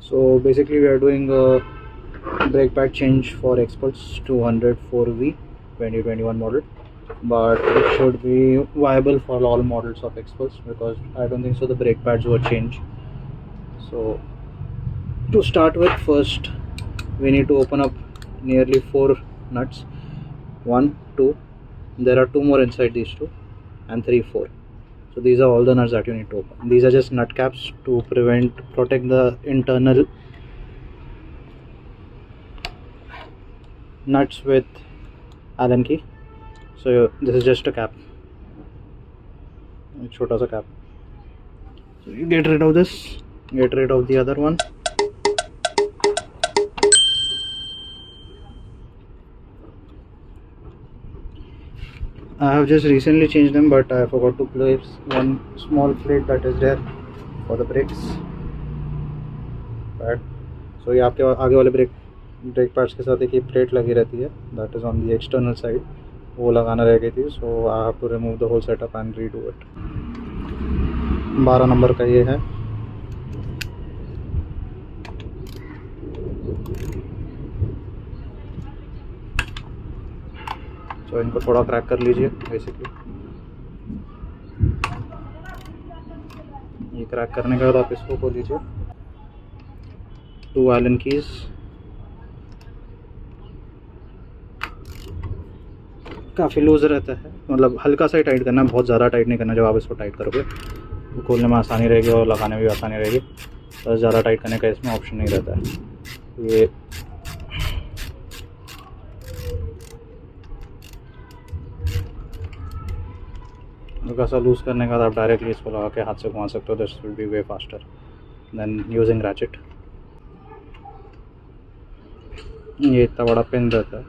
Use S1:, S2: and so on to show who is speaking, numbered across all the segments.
S1: So basically we are doing a brake pad change for XPulse 204V 2021 model, but it should be viable for all models of XPulse because I don't think so the brake pads were changed. So to start with, first we need to open up nearly 4 nuts. 1, 2, there are 2 more inside these 2, and 3, 4. So these are all the nuts that you need to open. These are just nut caps to protect the internal nuts with Allen key. So this is just a cap, a chota sa cap. So you get rid of this, get rid of the other one. I have just recently changed them, but I forgot to place one small plate that is there for the brakes pad. So ये आपके आगे वाले brake pads के साथ एक ये plate लगी रहती है, that is on the external side, वो लगाना रह गई थी. So I have to remove the whole setup and redo it. 12 number का ये है. तो इनको थोड़ा क्रैक कर लीजिए. बेसिकली ये क्रैक करने के बाद आप इसको खोल लीजिए. 2 Allen कीज, काफ़ी लूज रहता है, मतलब हल्का सा ही टाइट करना है, बहुत ज़्यादा टाइट नहीं करना. जब आप इसको टाइट करोगे तो खोलने में आसानी रहेगी और लगाने में भी आसानी रहेगी. तो ज़्यादा टाइट करने का इसमें ऑप्शन नहीं रहता है. ये हल्का सा लूज़ करने के बाद आप डायरेक्टली इसको लगा के हाथ से घुमा सकते हो. This will be way faster than using ratchet. ये इतना बड़ा पिन रहता है.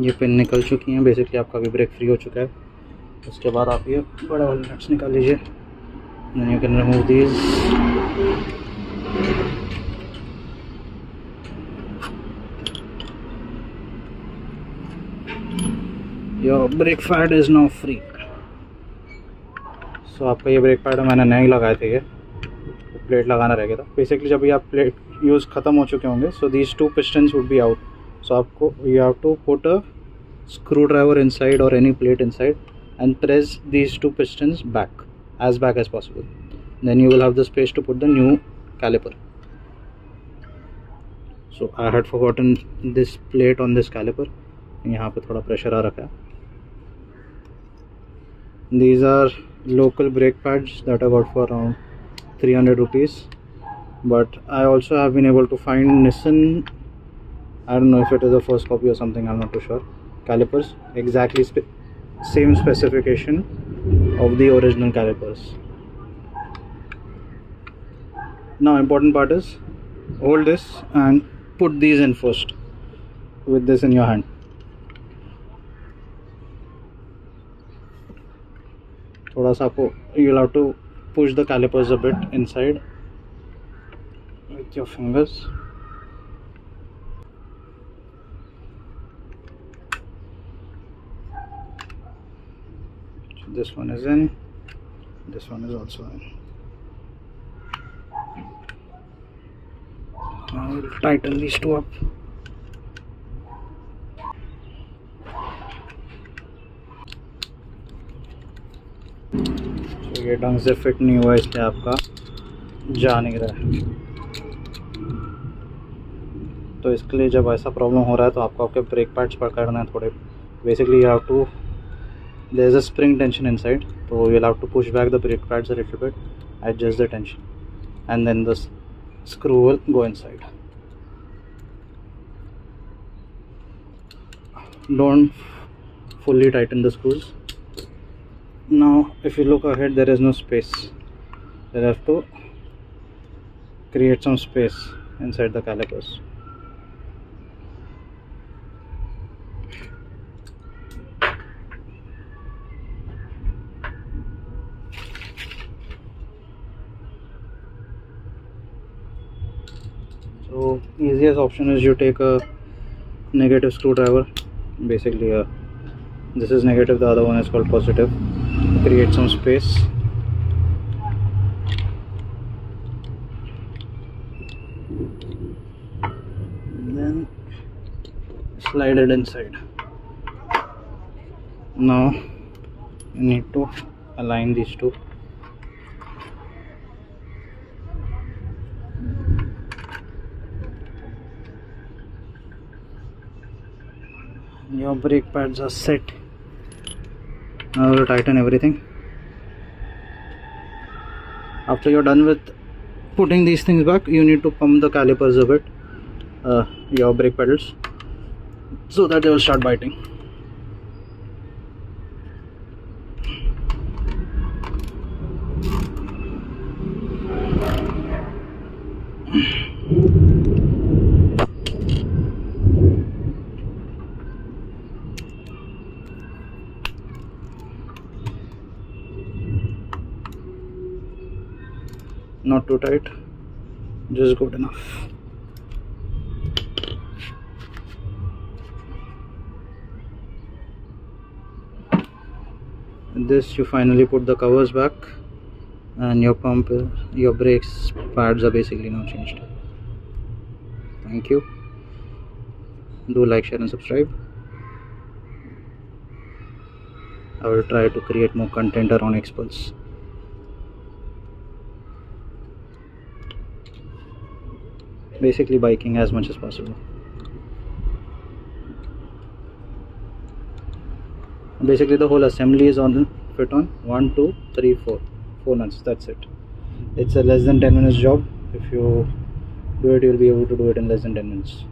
S1: ये पिन निकल चुकी हैं. बेसिकली आपका भी ब्रेक फ्री हो चुका है. उसके बाद आप ये बड़े वाले नट्स निकाल लीजिए. Then you can remove these. Your brake pad is now free. So आपका ये ब्रेक पैड मैंने नहीं लगाए थे, ये प्लेट लगाना रह गया था. बेसिकली जब ये आप प्लेट यूज़ ख़त्म हो चुके होंगे, so these 2 pistons would be out. So आपको you have to put a screwdriver inside or any plate inside and press these 2 pistons back as possible. Then you will have the space to put the new caliper. So I had forgotten this plate on this caliper. यहाँ पे थोड़ा pressure आ रखा है. These are local brake pads that I got for around 300 rupees, but I also have been able to find Nissan, I don't know if it is a first copy or something, I'm not too sure, calipers exactly same specification of the original calipers. Now important part is hold this and put these in first with this in your hand. थोड़ा सा आपको you'll have to push the calipers a bit inside with your fingers. This one is in, this one is also in. Now we'll tighten these 2 up. तो ये ढंग से fit नहीं हुआ, इसलिए आपका जा नहीं रहा है. तो इसके लिए जब ऐसा प्रॉब्लम हो रहा है तो आपको आपके ब्रेक पैड्स पकड़ना है थोड़े. Basically you have to, there is a spring tension inside, so you'll have to push back the brake pads a little bit, adjust the tension, and then the screw will go inside. Don't fully tighten the screws. Now if you look ahead, there is no space. You'll have to create some space inside the calipers. So easiest option is you take a negative screwdriver. Basically this is negative, the other one is called positive. create some space. And then slide it inside. Now you need to align these two. Your brake pads are set. Now we'll tighten everything. After you're done with putting these things back, you need to pump the calipers a bit, your brake pedals, so that they will start biting. Not too tight, just good enough. With this, you finally put the covers back, and your pump, your brakes pads are basically now changed. Thank you. Do like, share and subscribe. I will try to create more content around XPulse. Basically biking as much as possible. Basically the whole assembly is on fit on 1 2 3 4 nuts. That's it. It's a less than 10 minutes job. If you do it, you'll be able to do it in less than 10 minutes.